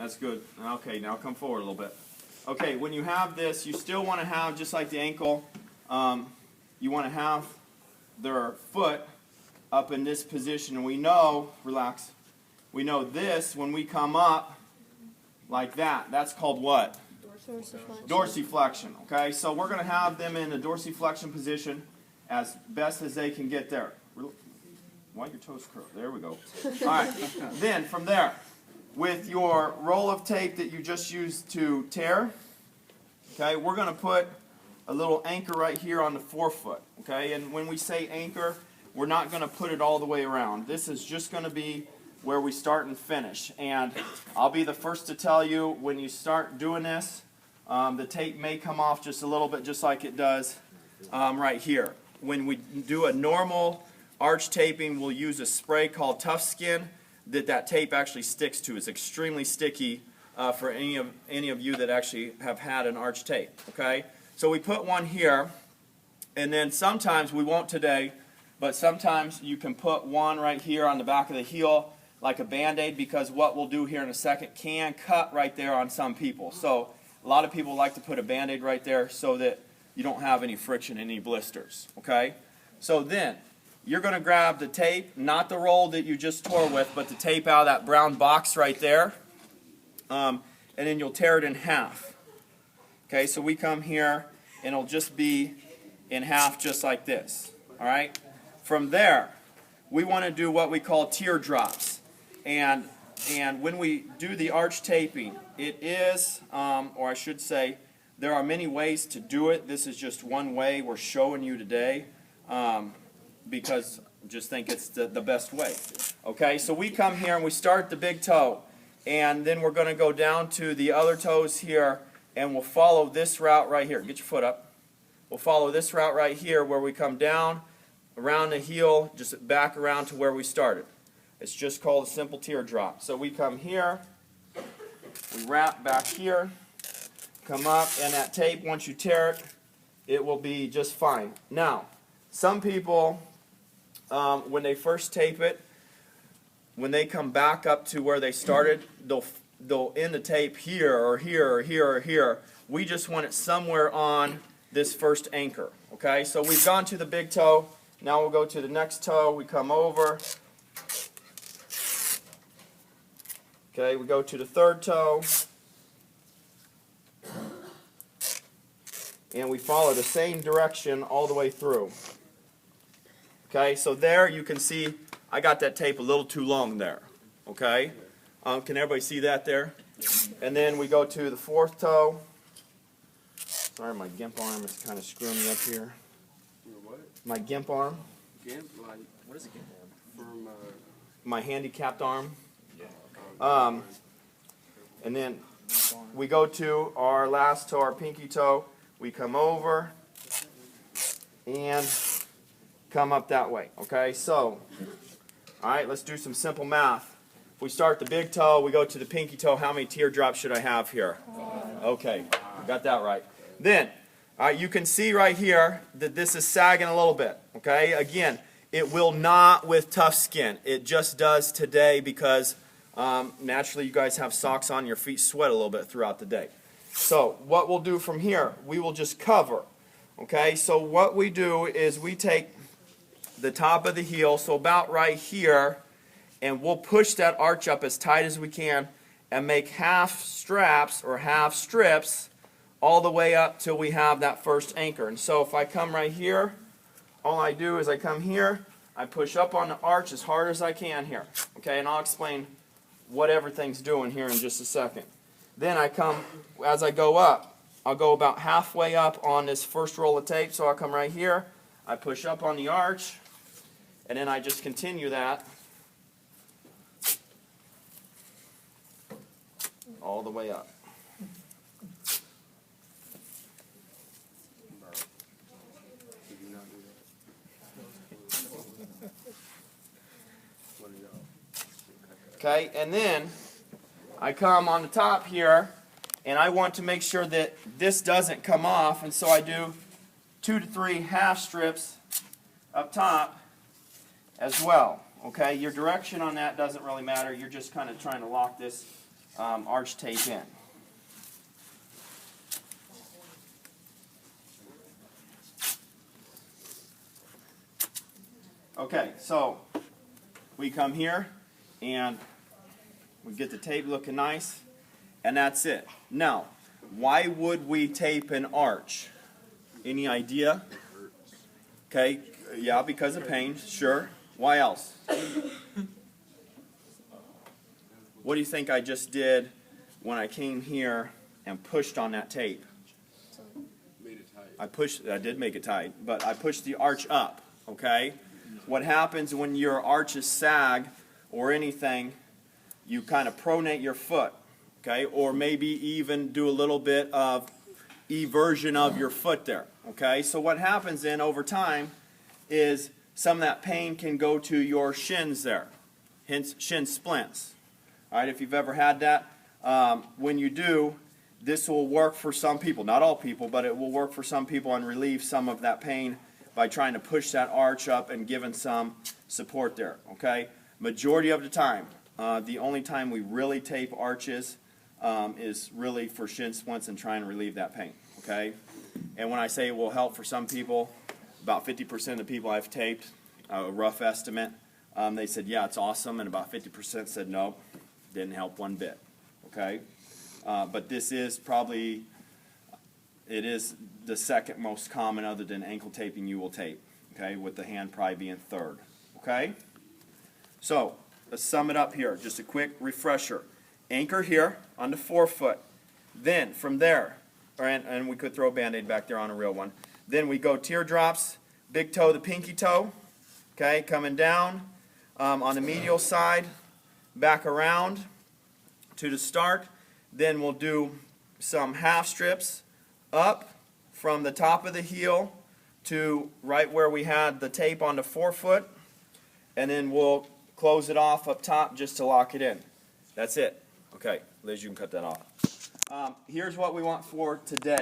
That's good. Okay, now come forward a little bit. Okay, when you have this, you still want to have, just like the ankle, you want to have their foot up in this position. And we know, relax, we know this, when we come up like that, that's called what? Dorsiflexion. Dorsiflexion, okay? So we're going to have them in a dorsiflexion position as best as they can get there. Why your toes curl? There we go. All right, then from there, with your roll of tape that you just used to tear, okay, we're going to put a little anchor right here on the forefoot, okay? And when we say anchor, we're not going to put it all the way around. This is just going to be where we start and finish. And I'll be the first to tell you, when you start doing this, the tape may come off just a little bit, just like it does right here. When we do a normal arch taping, we'll use a spray called Tough Skin that tape actually sticks to. It's extremely sticky for any of you that actually have had an arch tape, okay? So we put one here, and then sometimes, we won't today, but sometimes you can put one right here on the back of the heel like a Band-Aid, because what we'll do here in a second can cut right there on some people. So a lot of people like to put a Band-Aid right there so that you don't have any friction, any blisters, okay? So then, you're going to grab the tape, not the roll that you just tore with, but the tape out of that brown box right there, and then you'll tear it in half. Okay, so we come here, and it'll just be in half just like this, all right? From there, we want to do what we call teardrops, and when we do the arch taping, it is, or I should say, there are many ways to do it. This is just one way we're showing you today. Because I just think it's the best way. Okay, so we come here and we start the big toe, and then we're going to go down to the other toes here, and we'll follow this route right here. Get your foot up. We'll follow this route right here where we come down, around the heel, just back around to where we started. It's just called a simple teardrop. So we come here, we wrap back here, come up, and that tape, once you tear it, it will be just fine. Now, some people, when they first tape it, when they come back up to where they started, they'll end the tape here or here or here or here. We just want it somewhere on this first anchor. Okay, so we've gone to the big toe. Now we'll go to the next toe. We come over. Okay, we go to the third toe. And we follow the same direction all the way through. Okay, so there you can see I got that tape a little too long there. Okay, can everybody see that there? And then we go to the fourth toe. Sorry, my gimp arm is kind of screwing me up here. Your what? My gimp arm. Gimp? Like, What is a gimp arm? from, My handicapped arm. yeah. And then we go to our last toe, our pinky toe. We come over and come up that way. Okay, so, all right, let's do some simple math. If we start the big toe, we go to the pinky toe, how many teardrops should I have here? Okay, got that right. Then, all right, you can see right here that this is sagging a little bit. Okay, again, it will not with Tough Skin. It just does today because naturally you guys have socks on, your feet sweat a little bit throughout the day. So what we'll do from here, we will just cover. Okay, so what we do is we take the top of the heel, so about right here, and we'll push that arch up as tight as we can and make half straps or half strips all the way up till we have that first anchor. And so if I come right here, all I do is I come here, I push up on the arch as hard as I can here. Okay, and I'll explain what everything's doing here in just a second. Then I come, as I go up, I'll go about halfway up on this first roll of tape, so I'll come right here, I push up on the arch, and then I just continue that all the way up. Did you not do that? What are y'all? Okay, and then I come on the top here, and I want to make sure that this doesn't come off, and so I do 2 to 3 half strips up top as well. Okay, your direction on that doesn't really matter. You're just kind of trying to lock this arch tape in. Okay, so we come here and we get the tape looking nice, and that's it. Now, why would we tape an arch? Any idea? Okay, yeah, because of pain, sure. Why else? What do you think I just did when I came here and pushed on that tape? Made it tight. I did make it tight, but I pushed the arch up, okay? What happens when your arches sag or anything, you kind of pronate your foot, okay? Or maybe even do a little bit of eversion of your foot there, okay? So what happens then over time is some of that pain can go to your shins there, hence shin splints. All right, if you've ever had that, when you do, this will work for some people, not all people, but it will work for some people and relieve some of that pain by trying to push that arch up and giving some support there, okay? Majority of the time, the only time we really tape arches is really for shin splints and trying to relieve that pain, okay? And when I say it will help for some people, about 50% of the people I've taped, a rough estimate, they said, yeah, it's awesome, and about 50% said, no, didn't help one bit, okay? But this is probably, it is the second most common other than ankle taping you will tape, okay, with the hand probably being third, okay? So, let's sum it up here, just a quick refresher. Anchor here on the forefoot. Then, from there, and we could throw a Band-Aid back there on a real one. Then we go teardrops, big toe to pinky toe, okay, coming down on the medial side, back around to the start. Then we'll do some half strips up from the top of the heel to right where we had the tape on the forefoot, and then we'll close it off up top just to lock it in. That's it. Okay, Liz, you can cut that off. Here's what we want for today.